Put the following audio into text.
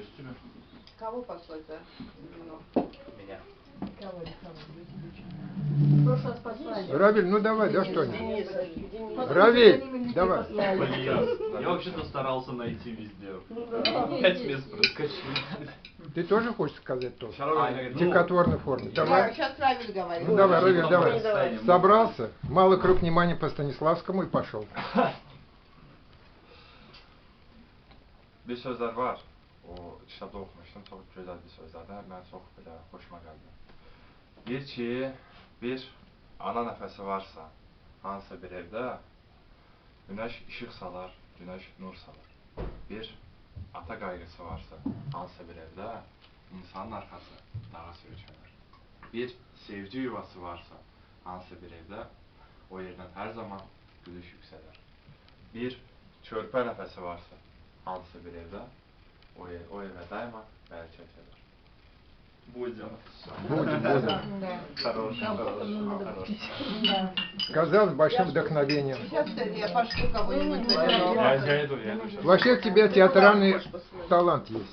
üstünü. Кого послать-то? Меня. Кого? В прошлый раз послали. Равиль, ну давай, да что-нибудь. Дениса. Равиль, давай. Я вообще-то старался найти везде. 5 мест проскочил. Ты тоже хочешь сказать то? В Ну, стихотворной форме. Да, Давай. сейчас Равиль говорит. Ну давай, Равиль, Давай. давай. Собрался, малый круг внимания по Станиславскому и пошел. Bir sözler var. O kitabda oxumuşdum. Çox gözəl bir sözlərdir. Mən çox belə xoşuma gəldi. Deyir ki, bir ana nəfəsi varsa, hansısa bir evdə günəş işıq salar, günəş nur salar. Bir ata qayğısı varsa, hansısa bir evdə insanın arxası dağa sürüşənir. Bir sevgi yuvası varsa, hansısa bir evdə o yerdən hər zaman gülüş yüksələr. Bir körpə nəfəsi varsa, hansısa bir evdə o evə daima bərəkət gəlir. Будем. Будем, будем. Да. Хорош, хорош. Сказал с большим вдохновением. Сейчас я пошлю кого-нибудь Я заберу. иду, я иду. Вообще у тебя театральный талант есть.